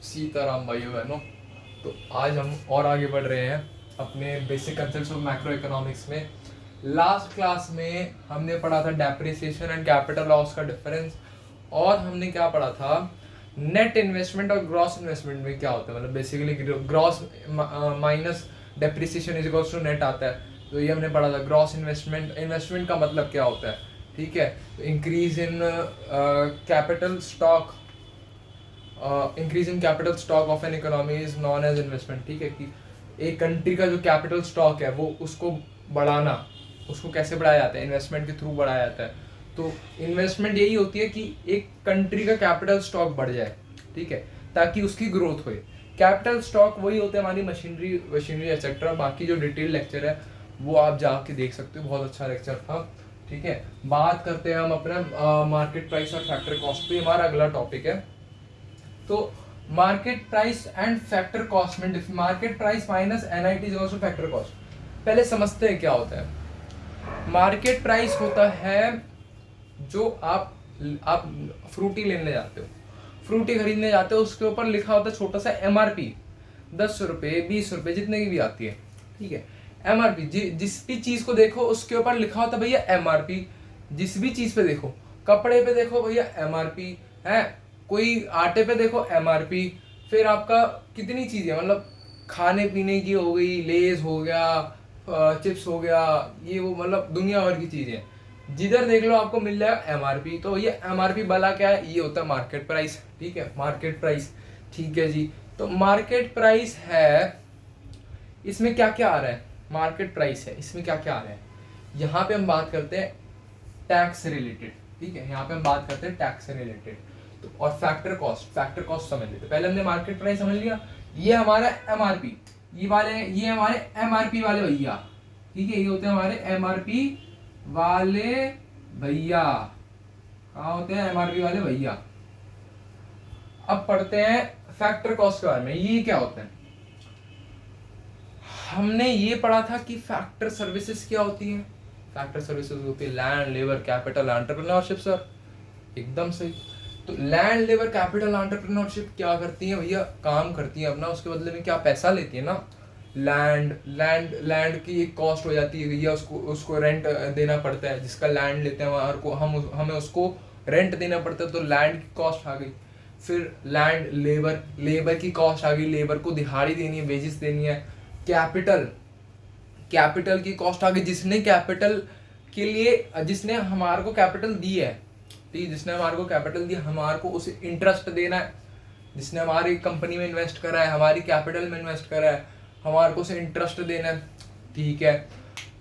सीताराम भाइयों बहनों। तो आज हम और आगे बढ़ रहे हैं अपने basic concepts of macro economics में। लास्ट क्लास में हमने पढ़ा था डेप्रिसिएशन एंड कैपिटल लॉस का डिफरेंस, और हमने क्या पढ़ा था, नेट इन्वेस्टमेंट और ग्रॉस इन्वेस्टमेंट में क्या होता है, मतलब basically gross minus depreciation is equals to net आता है। तो ये हमने पढ़ा था। ग्रॉस इन्वेस्टमेंट का मतलब क्या होता है, ठीक है। तो increase in capital stock, increase in capital stock of an economy is known as investment, ठीक है। कि एक कंट्री का जो कैपिटल स्टॉक है वो उसको बढ़ाना, उसको कैसे बढ़ाया जाता है, इन्वेस्टमेंट के थ्रू बढ़ाया जाता है। तो इन्वेस्टमेंट यही होती है कि एक कंट्री का कैपिटल स्टॉक बढ़ जाए, ठीक है, ताकि उसकी ग्रोथ हो। कैपिटल स्टॉक वही होते हैं हमारी मशीनरी एक्सेट्रा। बाकी जो डिटेल लेक्चर है वो आप जाके देख सकते हो, बहुत अच्छा लेक्चर था, ठीक है। बात करते हैं हम अपना मार्केट प्राइस और फैक्टर कॉस्ट पे, हमारा अगला टॉपिक है। तो market price and factor cost में market price minus NIT is also factor cost. पहले समझते हैं क्या होता है। मार्केट प्राइस होता है जो आप फ्रूटी लेने जाते हो, फ्रूटी खरीदने जाते हो, उसके ऊपर लिखा होता है छोटा सा एमआरपी, 10 रुपये 20 रुपये जितने की भी आती है, ठीक है। एमआरपी जिस भी चीज को देखो उसके ऊपर लिखा होता है भैया एमआरपी। जिस भी चीज पे देखो, कपड़े पे देखो भैया एमआरपी है, कोई आटे पे देखो एमआरपी। फिर आपका कितनी चीजें, मतलब खाने पीने की हो गई, लेज हो गया, चिप्स हो गया, ये वो, मतलब दुनिया भर की चीजें जिधर देख लो आपको मिल जाएगा एमआरपी। तो ये एमआरपी वाला क्या है, ये होता है मार्केट प्राइस, ठीक है। मार्केट प्राइस, ठीक है जी। तो मार्केट प्राइस है, इसमें क्या क्या आ रहा है, मार्केट प्राइस है, इसमें क्या क्या आ रहा है। यहाँ पे हम बात करते हैं टैक्स से रिलेटेड, ठीक है। यहाँ पे हम बात करते हैं टैक्स से रिलेटेड। तो और फैक्टर कॉस्ट समझ लेते। पहले हमने मार्केट प्राइस समझ लिया, ये हमारा एमआरपी, ये हमारे एमआरपी वाले भैया, ठीक है। ये होते हैं हमारे एमआरपी वाले भैया। कहाँ होते हैं एमआरपी वाले भैया। अब पढ़ते हैं फैक्टर कॉस्ट के बारे में, ये क्या होता है। हमने ये पढ़ा था कि फैक्टर सर्विसेज क्या होती है। फैक्टर सर्विसेज होती है land, labour, capital, entrepreneurship. Sir एकदम सही। तो लैंड, लेबर, कैपिटल, एंटरप्रेन्योरशिप क्या करती है भैया, काम करती है अपना, उसके बदले में क्या पैसा लेती है ना। लैंड की एक कॉस्ट हो जाती है भैया, उसको रेंट देना पड़ता है। जिसका लैंड लेते हैं हमें उसको रेंट देना पड़ता है, तो लैंड की कॉस्ट आ गई। फिर लैंड, लेबर की कॉस्ट आ गई, लेबर को दिहाड़ी देनी है, वेजेस देनी है। कैपिटल की कॉस्ट आ गई, जिसने हमारे को कैपिटल दी है, ठीक, जिसने हमारे को कैपिटल दिया, हमारे को उसे इंटरेस्ट देना है। जिसने हमारी कंपनी में इन्वेस्ट करा है, हमारी कैपिटल में इन्वेस्ट करा है, हमारे को उसे इंटरेस्ट देना है, ठीक है।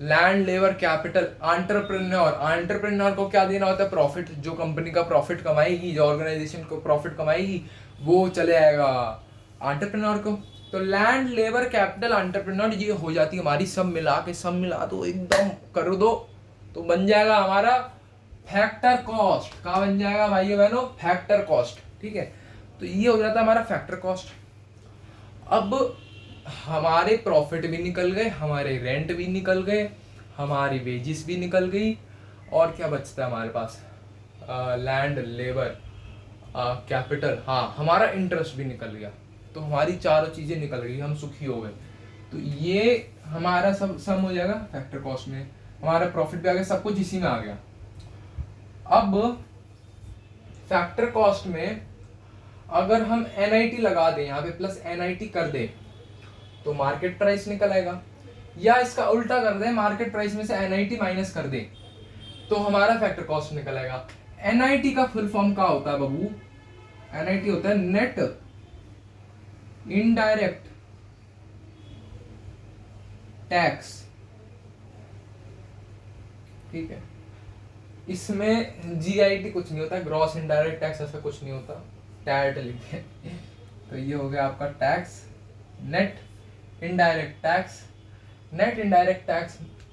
लैंड, लेबर, कैपिटल, एंटरप्रेन्योर को क्या देना होता है, प्रॉफिट। जो कंपनी का प्रॉफिट कमाएगी, जो ऑर्गेनाइजेशन को प्रॉफिट कमाएगी, वो चले आएगा एंटरप्रेन्योर को। तो लैंड, लेबर, कैपिटल, एंटरप्रेन्योर, ये हो जाती है हमारी, सब मिला दो, एकदम कर दो, तो बन जाएगा हमारा फैक्टर कॉस्ट। कहाँ बन जाएगा भाइयों बहनों, फैक्टर कॉस्ट, ठीक है। तो ये हो जाता है हमारा फैक्टर कॉस्ट। अब हमारे प्रॉफिट भी निकल गए, हमारे रेंट भी निकल गए, हमारी वेजिस भी निकल गई, और क्या बचता है हमारे पास, लैंड, लेबर, कैपिटल, हाँ, हमारा इंटरेस्ट भी निकल गया। तो हमारी चारों चीजें निकल गई, हम सुखी हो गए। तो ये हमारा सब सम हो जाएगा फैक्टर कॉस्ट में, हमारा प्रॉफिट भी आ गया, सब कुछ इसी में आ गया। अब फैक्टर कॉस्ट में अगर हम एनआईटी लगा दें, यहाँ पे प्लस एनआईटी कर दें, तो मार्केट प्राइस निकल आएगा। या इसका उल्टा कर दें, मार्केट प्राइस में से एनआईटी माइनस कर दें, तो हमारा फैक्टर कॉस्ट निकल आएगा। एनआईटी का फुल फॉर्म क्या होता है बाबू, एनआईटी होता है नेट इनडायरेक्ट टैक्स, ठीक है। इसमें जीआईटी कुछ नहीं होता, ग्रॉस इनडायरेक्ट टैक्स ऐसा कुछ नहीं होता, टैट लिखे। तो ये हो गया आपका tax, net indirect tax.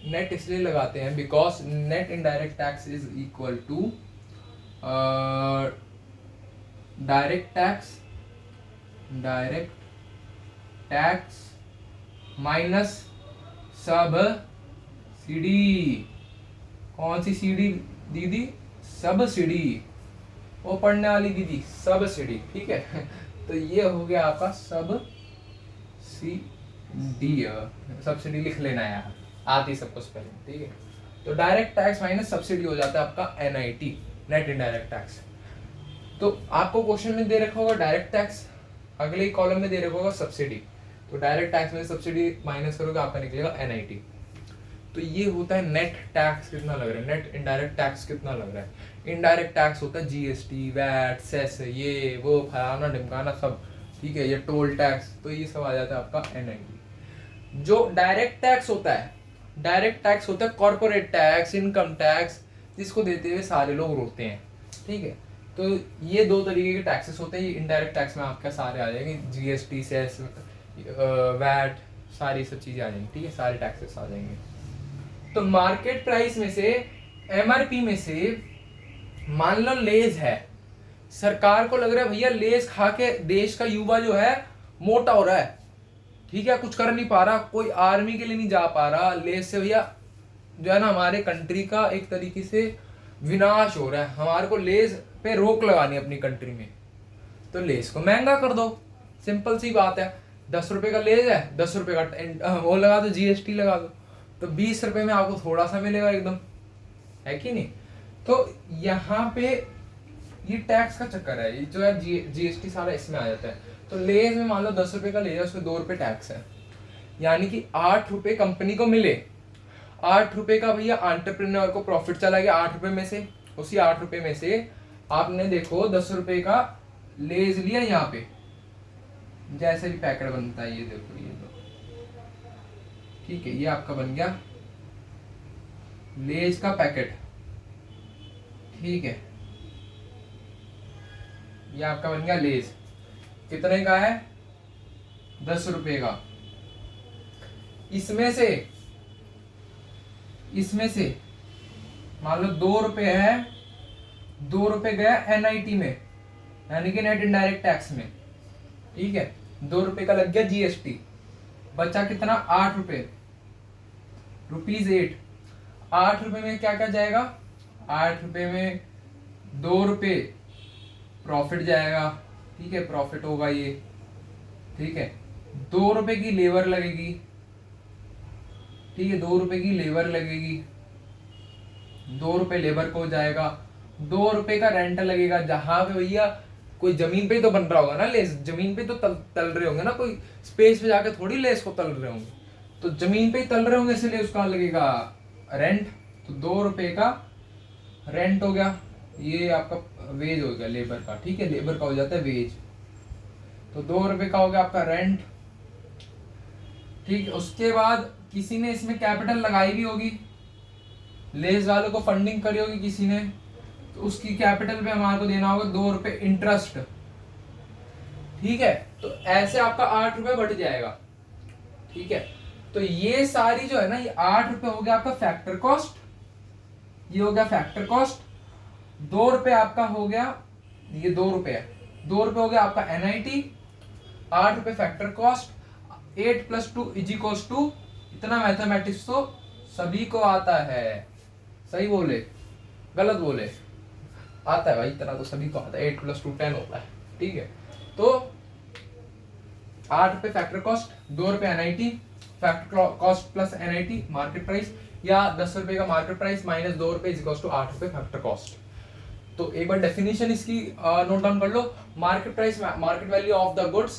Net इसलिए लगाते हैं because net indirect tax is equal to direct tax minus subsidy. कौन सी सीडी दीदी, सब्सिडी, वो पढ़ने वाली दीदी, सब्सिडी, ठीक है। तो ये हो गया आपका सब्सिडी लिख लेना है यार, आती सबको स्पेलिंग, ठीक है। तो डायरेक्ट टैक्स माइनस सब्सिडी हो जाता है आपका एनआईटी, नेट इनडायरेक्ट टैक्स। तो आपको क्वेश्चन में दे रखा होगा डायरेक्ट टैक्स, अगले ही कॉलम में दे रखा होगा सब्सिडी, तो डायरेक्ट टैक्स में सब्सिडी माइनस करोगे आपका निकलेगा एनआईटी। तो ये होता है नेट टैक्स कितना लग रहा है, नेट इनडायरेक्ट टैक्स कितना लग रहा है। इनडायरेक्ट टैक्स होता है जीएसटी, वैट, सेस, ये वो फलाना ढिमकाना सब, ठीक है, ये टोल टैक्स, तो ये सब आ जाता है आपका एनआईटी। जो डायरेक्ट टैक्स होता है, डायरेक्ट टैक्स होता है कॉर्पोरेट टैक्स, इनकम टैक्स, जिसको देते हुए सारे लोग रोते हैं, ठीक है। तो ये दो तरीके के टैक्सेस होते हैं। ये इनडायरेक्ट टैक्स में आपके सारे आ जाएंगे, जीएसटी, सेस, वैट, सारी सब चीजें आ जाएंगी, ठीक है, सारे टैक्सेस आ जाएंगे। तो मार्केट प्राइस में से, एमआरपी में से, मान लो लेज है, सरकार को लग रहा है भैया लेज खा के देश का युवा जो है मोटा हो रहा है, ठीक है, कुछ कर नहीं पा रहा, कोई आर्मी के लिए नहीं जा पा रहा, लेज से भैया जो है ना हमारे कंट्री का एक तरीके से विनाश हो रहा है, हमारे को लेज पे रोक लगानी है अपनी कंट्री में, तो लेज को महंगा कर दो, सिंपल सी बात है। 10 रुपए का लेज है, 10 रुपए का वो लगा दो, जीएसटी लगा दो, तो 20 रुपए में आपको थोड़ा सा मिलेगा एकदम, है कि नहीं। तो यहाँ पे ये टैक्स का चक्कर है, ये जो है जीएसटी सारा इसमें आ जाता है। तो लेज में मान लो 10 रुपए का लेज है, उसमें 2 रुपए टैक्स है, यानी कि 8 रुपए कंपनी को मिले, 8 रुपए का भैया एंटरप्रेन्योर को प्रॉफिट चला गया 8 रुपए में से। उसी 8 रुपए में से आपने देखो 10 रुपए का लेज लिया, यहाँ पे जैसे भी पैकेट बनता है, ये देखो, ये दो, ठीक है, ये आपका बन गया लेज का पैकेट, ठीक है, ये आपका बन गया लेज। कितने का है? 10 रुपए का। इसमें से मान लो 2 रुपए है, 2 रुपए गया एनआईटी में, यानी कि नेट इनडायरेक्ट टैक्स में, ठीक है, 2 रुपए का लग गया जीएसटी, बचा कितना? 8 रुपए, ₹8। 8 रुपए में क्या क्या जाएगा? 8 रुपए में 2 रुपए प्रॉफिट जाएगा, ठीक है, प्रॉफिट होगा ये, ठीक है, 2 रुपए की लेबर लगेगी, ठीक है, 2 रुपए की लेबर लगेगी, 2 रुपए लेबर को जाएगा, 2 रुपए का रेंट लगेगा, जहां पे भैया कोई जमीन पे ही तो बन रहा होगा ना लेस, जमीन पे तो तल रहे होंगे ना, कोई स्पेस पे जाके थोड़ी लेस को तल रहे होंगे, तो जमीन पे ही तल रहे होंगे, इसलिए उसका लगेगा रेंट। तो 2 रुपए का रेंट हो गया, ये आपका वेज हो गया लेबर का, ठीक है, लेबर का हो जाता है वेज। तो 2 रुपए का हो गया आपका रेंट, ठीक है। उसके बाद किसी ने इसमें कैपिटल लगाई भी होगी, लेज वालों को फंडिंग करी होगी किसी ने, तो उसकी कैपिटल पे हमारे को देना होगा 2 रुपए इंटरेस्ट, ठीक है। तो ऐसे आपका 8 रुपए बढ़ जाएगा, ठीक है। तो ये सारी जो है ना, ये 8 रुपए हो गया आपका फैक्टर कॉस्ट, ये हो गया फैक्टर कॉस्ट। 2 रुपए आपका हो गया, ये 2 रुपए है, 2 रुपए हो गया आपका एनआईटी, 8 रुपए फैक्टर कॉस्ट, 8 + 2 = 2। इतना मैथमेटिक्स तो सभी को आता है, सही बोले गलत बोले? आता है भाई, इतना तो सभी को आता है, 8 + 2 10 होता है, ठीक है। तो 8 रुपए फैक्टर कॉस्ट, 2 रुपए NIT, factor cost plus NIT market price, या 10 रुपए का मार्केट प्राइस माइनस 2 रुपए = 8 रुपए फैक्टर कॉस्ट। तो एक बार डेफिनेशन इसकी नोट डाउन कर लो। Market price, market value of the goods,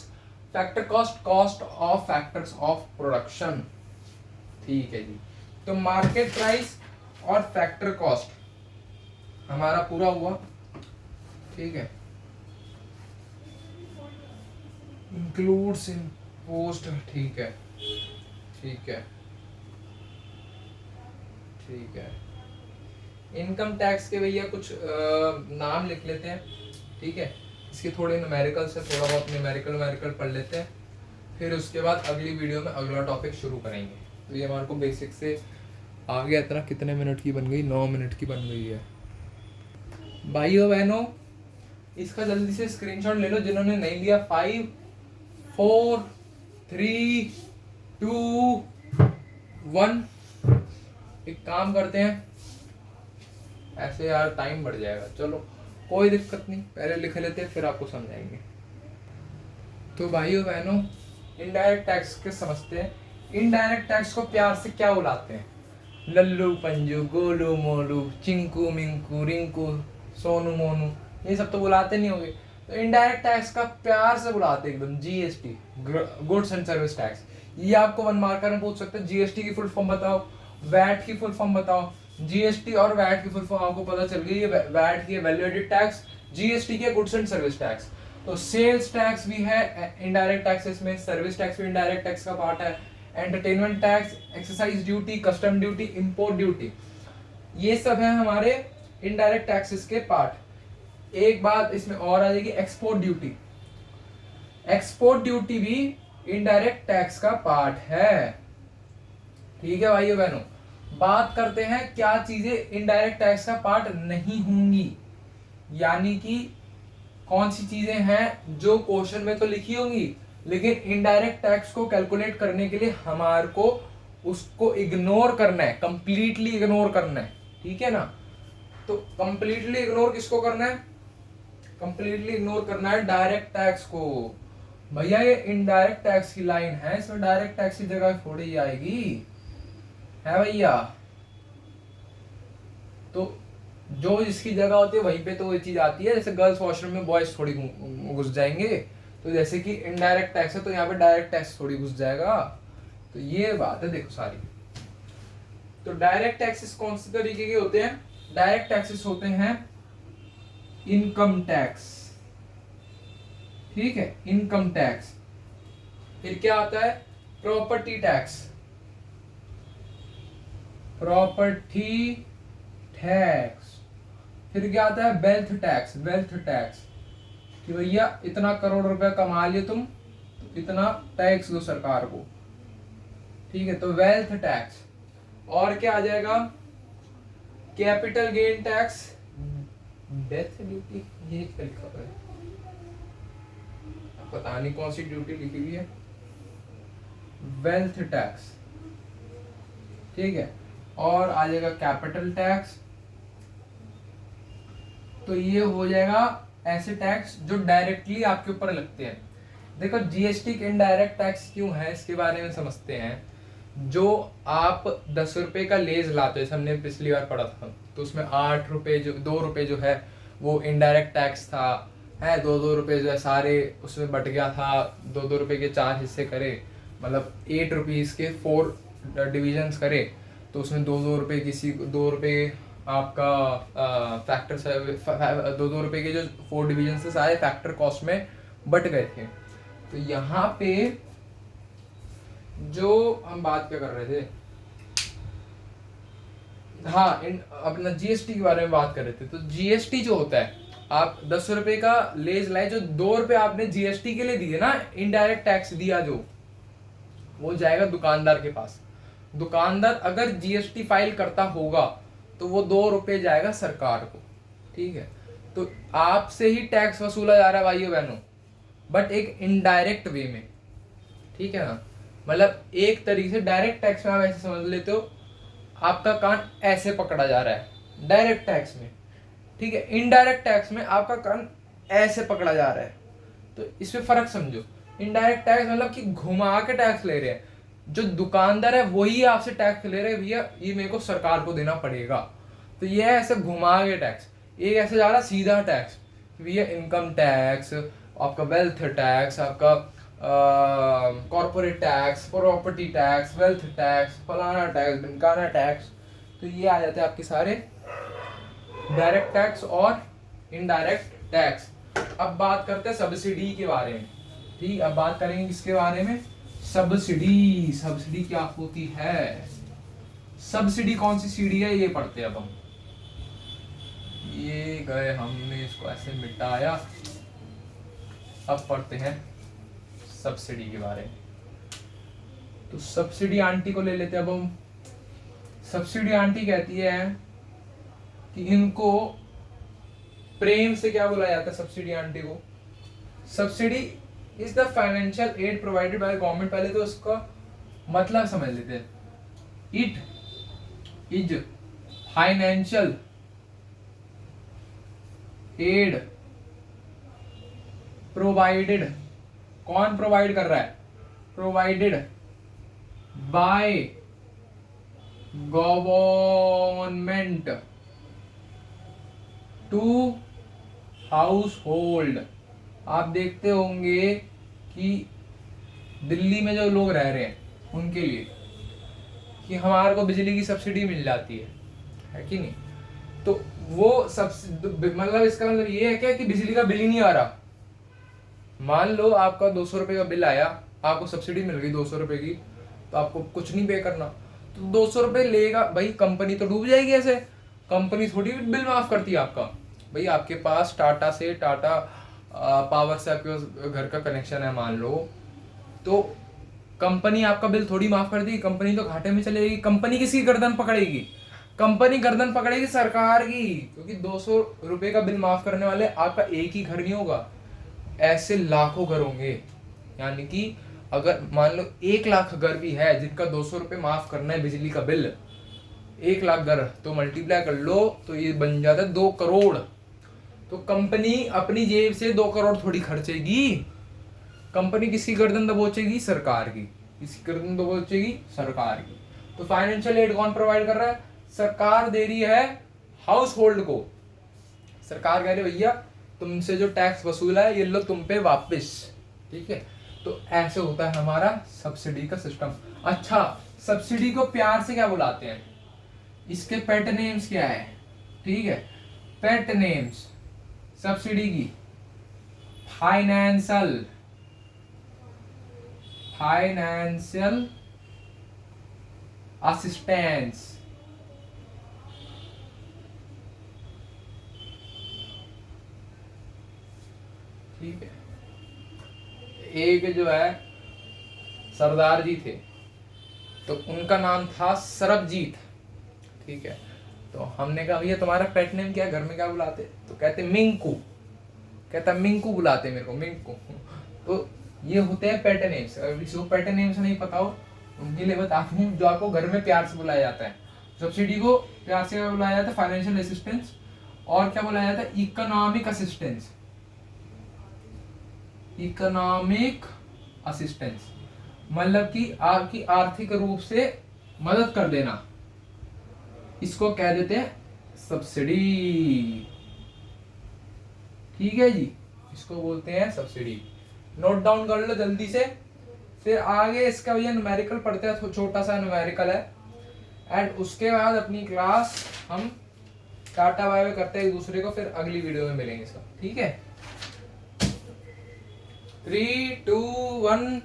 factor cost, cost of factors of production, ठीक है जी। तो मार्केट प्राइस और फैक्टर कॉस्ट हमारा पूरा हुआ, ठीक है। इंक्लूड्स इन पोस्ट, ठीक है, ठीक है, ठीक है। इनकम टैक्स के भैया कुछ नाम लिख लेते हैं, ठीक है। इसके थोड़े न्यूमेरिकल से थोड़ा बहुत न्यूमेरिकल पढ़ लेते हैं, फिर उसके बाद अगली वीडियो में अगला टॉपिक शुरू करेंगे। तो ये हमारे को बेसिक से आ गया। इतना कितने मिनट की बन गई? 9 मिनट की बन गई है। भाइयों बहनों, इसका जल्दी से स्क्रीनशॉट ले लो जिन्होंने नहीं लिया। 5 4 3 2 1। एक काम करते हैं, ऐसे यार टाइम बढ़ जाएगा, चलो कोई दिक्कत नहीं, पहले लिख लेते हैं फिर आपको समझाएंगे। तो भाइयों बहनों, इनडायरेक्ट टैक्स के समझते हैं। इनडायरेक्ट टैक्स को प्यार से क्या बुलाते हैं? लल्लू पंजू, गोलू मोलू, चिंकू मिंकू, रिंकू, सोनू मोनू, ये सब तो बुलाते नहीं होंगे। तो इनडायरेक्ट टैक्स का प्यार से बुलाते हैं एकदम GST, goods and service tax. ये आपको 1 मार्कर में पूछ सकते हैं, जीएसटी की फुल फॉर्म बताओ, वैट की फुल फॉर्म बताओ। जीएसटी और वैट की फुल फॉर्म आपको पता चल गई है। वैट की वैल्यू एडेड टैक्स, जीएसटी के गुड्स एंड सर्विस टैक्स। तो सेल्स टैक्स भी है इनडायरेक्ट टैक्सेस में, सर्विस टैक्स भी इनडायरेक्ट टैक्स का पार्ट है, entertainment tax, exercise duty, custom duty, import duty, ये सब है हमारे इनडायरेक्ट टैक्सेस के पार्ट। एक बात इसमें और आ जाएगी, एक्सपोर्ट ड्यूटी। एक्सपोर्ट ड्यूटी भी इनडायरेक्ट टैक्स का पार्ट है। ठीक है भाइयों बहनों, बात करते हैं क्या चीजें इनडायरेक्ट टैक्स का पार्ट नहीं होंगी, यानी कि कौन सी चीजें हैं जो क्वेश्चन में तो लिखी होंगी, लेकिन इनडायरेक्ट टैक्स को कैलकुलेट करने के लिए हमारे को उसको इग्नोर करना है, कंप्लीटली इग्नोर करना है। ठीक है ना? तो कंप्लीटली इग्नोर किसको करना है? कंप्लीटली इग्नोर करना है डायरेक्ट टैक्स को। भैया ये इनडायरेक्ट टैक्स की लाइन है, इसमें डायरेक्ट टैक्स की जगह थोड़ी ही आएगी, है भैया। तो जो जिसकी जगह होती है वहीं पे तो ये चीज आती है। जैसे गर्ल्स वॉशरूम में बॉयज थोड़ी घुस जाएंगे, तो जैसे कि इनडायरेक्ट टैक्स है तो यहाँ पे डायरेक्ट टैक्स थोड़ी घुस जाएगा। तो ये बात है, देखो सारी। तो डायरेक्ट टैक्सेस कौन से तरीके के होते हैं? डायरेक्ट टैक्सेस होते हैं इनकम टैक्स। ठीक है, इनकम टैक्स। फिर क्या आता है? Property tax, property tax. फिर क्या आता है? वेल्थ टैक्स, वेल्थ टैक्स, कि भैया इतना करोड़ रुपया कमा लिए तुम, तो इतना टैक्स दो सरकार को। ठीक है, तो वेल्थ टैक्स। और क्या आ जाएगा? Capital gain tax, death duty, ये क्या लिखा है? पता नहीं कौन सी ड्यूटी लिखी हुई है। Wealth tax. ठीक है, और आ जाएगा कैपिटल टैक्स। तो ये हो जाएगा ऐसे टैक्स जो डायरेक्टली आपके ऊपर लगते हैं। देखो जीएसटी के इनडायरेक्ट टैक्स क्यों है, इसके बारे में समझते हैं। जो आप 10 रुपए का लेज लाते हो, जैसे हमने पिछली बार पढ़ा था, तो उसमें 8 रुपए जो 2 रुपए जो है वो इनडायरेक्ट टैक्स था, है 2 रुपए जो है सारे उसमें बट गया था, 2 रुपए के 4 हिस्से करे, मतलब 8 रुपीज के 4 डिविजन्स करे, तो उसमें 2 रुपए किसी 2 रुपए आपका फैक्टर 2 रुपए के जो 4 डिविजन थे सारे फैक्टर कॉस्ट में बट गए थे। तो यहाँ पे जो हम बात क्या कर रहे थे, हाँ अपना जीएसटी के बारे में बात कर रहे थे। तो जीएसटी जो होता है, आप 10 रुपए का लेज लाए, जो 2 रुपए आपने जीएसटी के लिए दिए ना, इनडायरेक्ट टैक्स दिया जो, वो जाएगा दुकानदार के पास। दुकानदार अगर जीएसटी फाइल करता होगा तो वो 2 रुपए जाएगा सरकार को। ठीक है, तो आपसे ही टैक्स वसूला जा रहा है भाइयों बहनों, बट एक इनडायरेक्ट वे में। ठीक है ना? मतलब एक तरीके से डायरेक्ट टैक्स में आप ऐसे समझ लेते हो, आपका कान ऐसे पकड़ा जा रहा है डायरेक्ट टैक्स में। ठीक है, इनडायरेक्ट टैक्स में आपका कान ऐसे पकड़ा जा रहा है। तो इसमें फर्क समझो। इनडायरेक्ट टैक्स मतलब कि घुमा के टैक्स ले रहे हैं, जो दुकानदार है वही आपसे टैक्स ले रहे हैं, भैया ये मेरे को सरकार को देना पड़ेगा। तो ये ऐसे घुमा के टैक्स, एक ऐसे जा रहा सीधा टैक्स, भैया इनकम टैक्स, आपका वेल्थ टैक्स, आपका corporate tax, property tax, wealth tax, फलाना टैक्स, ढिमकाना टैक्स। तो ये आ जाते हैं आपके सारे डायरेक्ट टैक्स और इनडायरेक्ट टैक्स। अब बात करते हैं सब्सिडी के बारे में। ठीक, अब बात करेंगे किसके बारे में? सब्सिडी। सब्सिडी क्या होती है? सब्सिडी कौन सी सीढ़ी है, ये पढ़ते हैं अब हम। ये गए, हमने इसको ऐसे मिटाया। अब पढ़ते हैं सब्सिडी के बारे में। तो सब्सिडी आंटी को ले लेते हैं अब हम। सब्सिडी आंटी कहती है कि इनको प्रेम से क्या बुलाया जाता है सब्सिडी आंटी को? Subsidy is the financial aid provided by government. पहले तो उसका मतलब समझ लेते हैं। It is financial aid provided कौन प्रोवाइड कर रहा है? Provided by government to household. आप देखते होंगे कि दिल्ली में जो लोग रह रहे हैं उनके लिए कि हमारे को बिजली की सब्सिडी मिल जाती है कि नहीं? तो वो मतलब इसका मतलब ये है क्या कि बिजली का बिल ही नहीं आ रहा। मान लो आपका 200 रुपये का बिल आया, आपको सब्सिडी मिल गई 200 रुपये की, तो आपको कुछ नहीं पे करना। तो 200 रुपये लेगा भाई, कंपनी तो डूब जाएगी ऐसे। कंपनी थोड़ी बिल माफ करती है आपका। भाई आपके पास टाटा पावर से आपके घर का कनेक्शन है मान लो, तो कंपनी आपका बिल थोड़ी माफ कर देगी, कंपनी तो घाटे में चलेगी। कंपनी किसकी गर्दन पकड़ेगी? कंपनी गर्दन पकड़ेगी सरकार की, क्योंकि 200 रुपये का बिल माफ करने वाले आपका एक ही घर नहीं होगा, ऐसे लाखों घर होंगे। यानी कि अगर मान लो 1 लाख घर भी है जिनका 200 रुपये माफ करना है बिजली का बिल, 1 लाख घर, तो मल्टीप्लाई कर लो तो ये बन जाता है 2 करोड़। तो कंपनी अपनी जेब से 2 करोड़ थोड़ी खर्चेगी, कंपनी किसकी गर्दन दबोचेगी? सरकार की। किसकी गर्दन दबोचेगी? सरकार की। तो फाइनेंशियल एड कौन प्रोवाइड कर रहा है? सरकार दे रही है हाउस होल्ड को। सरकार कह रही है भैया तुमसे जो टैक्स वसूला है ये लो तुम पे वापस, ठीक है? तो ऐसे होता है हमारा सब्सिडी का सिस्टम। अच्छा, सब्सिडी को प्यार से क्या बुलाते हैं? इसके पेट नेम्स क्या है? ठीक है, पेट नेम्स सब्सिडी की: फाइनेंशियल असिस्टेंस, ठीक है। एक जो है सरदार जी थे, तो उनका नाम था सरबजीत, ठीक है? तो हमने कहा भैया तुम्हारा पेट नेम क्या है, घर में क्या बुलाते? तो कहते मिंकू। कहता मिंकू बुलाते मेरे को, मिंकू। तो ये होते हैं पेट नेम्स। अगर किसी को पेट नेम्स नहीं पता हो उनके लिए बताता हूँ, जो आपको घर में प्यार से बुलाया जाता है। सब्सिडी को प्यार से बुलाया जाता है फाइनेंशियल असिस्टेंस, और क्या बुलाया जाता है? Economic assistance. इकोनॉमिक असिस्टेंस मतलब कि आपकी आर्थिक रूप से मदद कर देना, इसको कह देते हैं सब्सिडी, ठीक है जी? इसको बोलते हैं सब्सिडी। नोट डाउन कर लो जल्दी से। फिर आगे इसका भैया न्यूमेरिकल पढ़ते हैं, छोटा सा न्यूमेरिकल है, एंड उसके बाद अपनी क्लास हम टाटा बाय बाय करते हैं एक दूसरे को, फिर अगली वीडियो में मिलेंगे सब, ठीक है? 3, 2, 1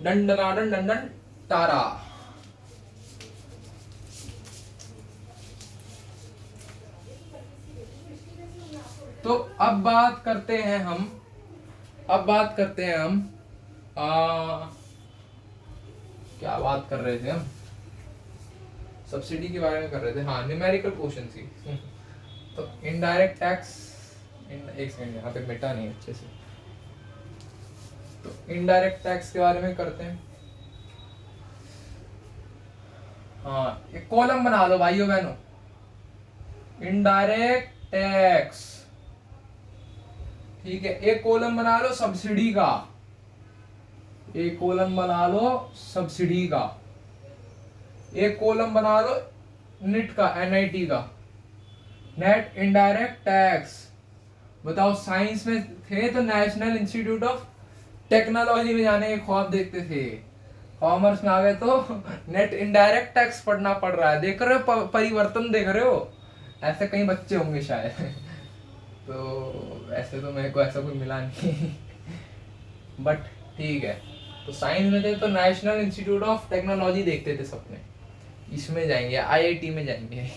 done done done done done तारा। तो अब बात करते हैं हम क्या बात कर रहे थे हम? सब्सिडी के बारे में कर रहे थे, हाँ, न्यूमेरिकल क्वेश्चन थी। तो इनडायरेक्ट टैक्स, एक सेकंड यहाँ पे मिटा नहीं अच्छे से। तो इनडायरेक्ट टैक्स के बारे में करते हैं। हाँ, एक कॉलम बना लो भाइयों बहनों, इनडायरेक्ट टैक्स, ठीक है? एक कॉलम बना लो सब्सिडी का, एक कॉलम बना लो सब्सिडी का, एक कॉलम बना लो निट का, NIT का, नेट इनडायरेक्ट टैक्स। बताओ, साइंस में थे तो नेशनल इंस्टीट्यूट ऑफ टेक्नोलॉजी में जाने के ख्वाब देखते थे, कॉमर्स में आ गए तो नेट इनडायरेक्ट टैक्स पढ़ना पड़ रहा है। देख रहे हो परिवर्तन, देख रहे हो? ऐसे कई बच्चे होंगे शायद। तो ऐसे तो मेरे को ऐसा कोई मिला नहीं, बट ठीक है। तो साइंस में थे तो नेशनल इंस्टीट्यूट ऑफ टेक्नोलॉजी देखते थे सपने, इसमें जाएंगे, IIT में जाएंगे।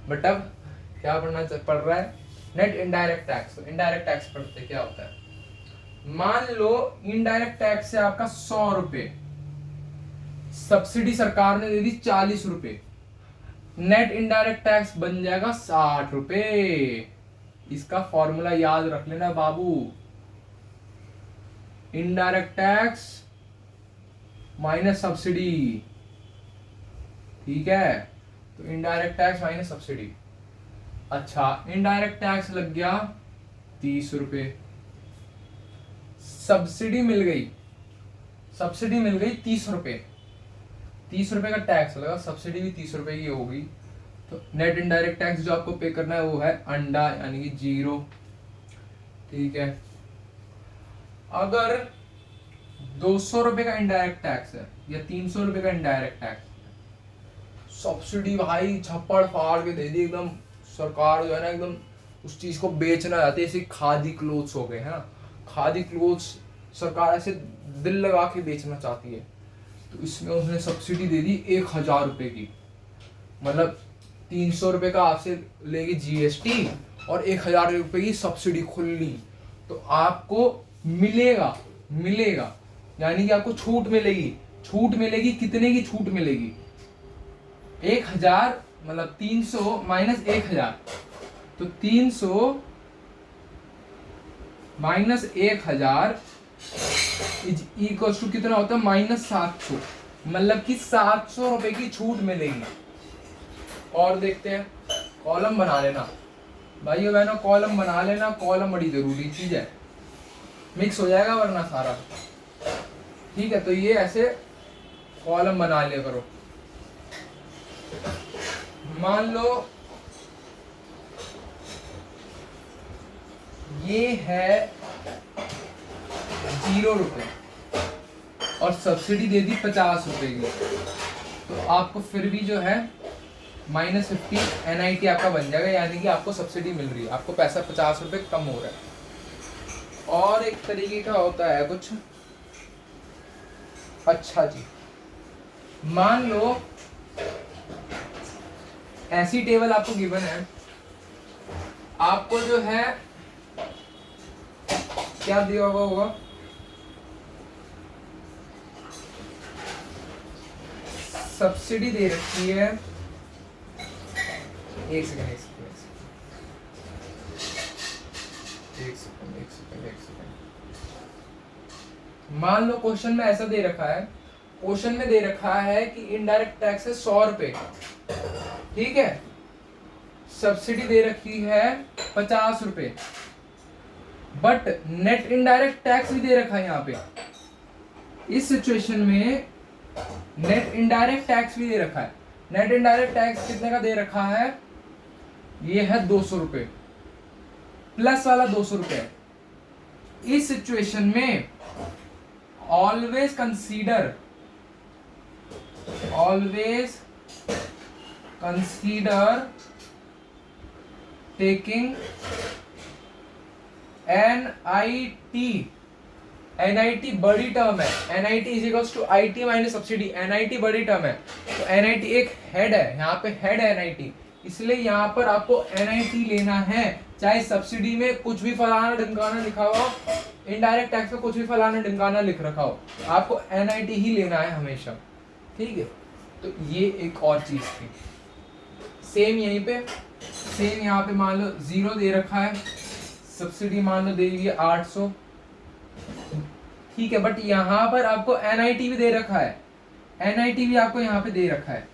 बट अब क्या पढ़ रहा है? Net indirect tax. Indirect tax पढ़ते क्या होता है? मान लो इनडायरेक्ट टैक्स से आपका 100 रुपए, सब्सिडी सरकार ने दे दी 40 रुपए, नेट इनडायरेक्ट टैक्स बन जाएगा 60 रुपए। इसका फॉर्मूला याद रख लेना बाबू, इनडायरेक्ट टैक्स माइनस सब्सिडी, ठीक है? तो इनडायरेक्ट टैक्स माइनस सब्सिडी। अच्छा, इनडायरेक्ट टैक्स लग गया 30 रुपए, सब्सिडी मिल गई 30 रुपए, 30 रुपए का टैक्स लगा, सब्सिडी भी 30 रुपए की होगी। तो नेट इनडायरेक्ट टैक्स जो आपको पे करना है वो है अंडा यानी कि 0। ठीक है, अगर 200 रुपए का इनडायरेक्ट टैक्स है या 300 रुपए का इनडायरेक्ट टैक्स, सब्सिडी भाई छप्पड़ फाड़ के दे दी एकदम। सरकार जो है ना एकदम उस चीज को बेचना चाहती है, जैसे खादी क्लोथ्स हो गए है ना, खादी क्लोथ्स सरकार ऐसे दिल लगा के बेचना चाहती है। तो इसमें उसने सब्सिडी दे दी 1000 रुपए की, मतलब 300 रुपए का आपसे लेगी जीएसटी और 1000 रुपए की सब्सिडी खुली। तो आपको मिलेगा यानी कि आपको छूट मिलेगी कितने की छूट मिलेगी? 1000 मतलब 300 माइनस 1000, तो 300 माइनस 1000 इक्वल्स टू कितना होता है? -700, मतलब कि 700 रुपए की छूट मिलेगी। और देखते हैं, कॉलम बना लेना भाइयों बहनों, कॉलम बना लेना, कॉलम बड़ी जरूरी चीज है, मिक्स हो जाएगा वरना सारा। ठीक है, तो ये ऐसे कॉलम बना लिया करो। मान लो ये है 0 रुपए और सब्सिडी दे दी 50 रुपए की, तो आपको फिर भी जो है -50 NIT आपका बन जाएगा, यानी कि आपको सब्सिडी मिल रही है, आपको पैसा 50 रुपए कम हो रहा है। और एक तरीके का होता है कुछ, अच्छा जी, मान लो ऐसी टेबल आपको गिवन है, आपको जो है क्या दिया होगा, सब्सिडी दे रखी है, एक सेकंड। मान लो क्वेश्चन में ऐसा दे रखा है, क्वेश्चन में दे रखा है कि इनडायरेक्ट टैक्स है 100 रुपए, ठीक है, सब्सिडी दे रखी है 50 रुपए, बट नेट इनडायरेक्ट टैक्स भी दे रखा है यहाँ पे। इस सिचुएशन में नेट इनडायरेक्ट टैक्स भी दे रखा है। नेट इनडायरेक्ट टैक्स कितने का दे रखा है? ये है 200 रुपए, प्लस वाला 200 रुपए। इस सिचुएशन में ऑलवेज कंसीडर टेकिंग NIT बड़ी टर्म है, NIT is equals to IT minus subsidy, NIT बड़ी टर्म है, तो NIT एक हेड है, यहाँ पे हेड है NIT, इसलिए यहाँ पर आपको NIT लेना है, चाहे सब्सिडी में कुछ भी फलाना ढिमकाना लिखा हो, इनडायरेक्ट टैक्स में कुछ भी फलाना ढिमकाना लिख रखा हो, आपको NIT ही लेना है हमेशा। ठीक है, तो ये एक और चीज थी। सेम यहीं पे, सेम यहाँ पे मान लो 0 दे रखा है, सब्सिडी मान लो दे दी है 800, ठीक है, बट यहाँ पर आपको NIT भी दे रखा है, NIT भी आपको यहाँ पे दे रखा है,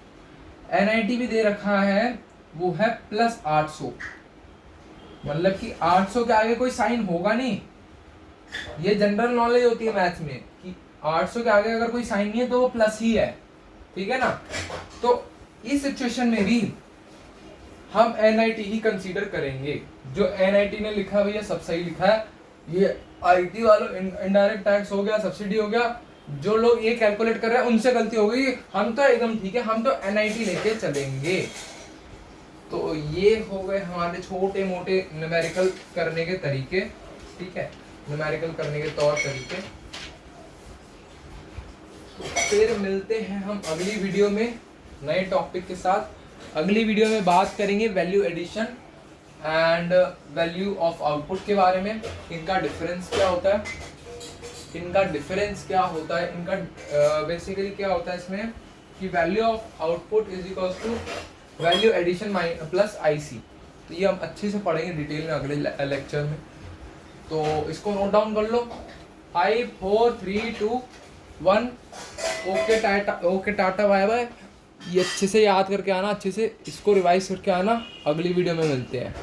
NIT भी दे रखा है, वो है +800, मतलब कि 800 के आगे कोई साइन होगा नहीं। ये जनरल नॉलेज होती है मैथ्स में कि 800 के आगे अगर कोई साइन नहीं है तो वो प्लस ही है, ठीक है ना। तो इस सिचुएशन में भी हम NIT ही कंसीडर करेंगे। जो NIT ने लिखा है भैया सब सही लिखा है, ये IT वालों इनडायरेक्ट टैक्स हो गया, सब्सिडी हो गया, जो लोग ये कैलकुलेट कर रहे हैं उनसे गलती हो गई, हम तो एकदम ठीक है, हम तो NIT लेके चलेंगे। तो ये हो गए हमारे छोटे मोटे न्यूमेरिकल करने के तरीके, ठीक है, न्यूमेरिकल करने के तौर तरीके। तो फिर मिलते हैं हम अगली वीडियो में नए टॉपिक के साथ। अगली वीडियो में बात करेंगे value addition and value of output के बारे में, इनका डिफरेंस क्या होता है, इनका बेसिकली क्या होता है इसमें कि value of output is equal to value addition plus IC। तो ये हम अच्छे से पढ़ेंगे डिटेल में अगले लेक्चर में, तो इसको नोट डाउन कर लो। 5 4 3 2 1 ओके टाटा बाय बाय। ये अच्छे से याद करके आना, अच्छे से इसको रिवाइज करके आना, अगली वीडियो में मिलते हैं।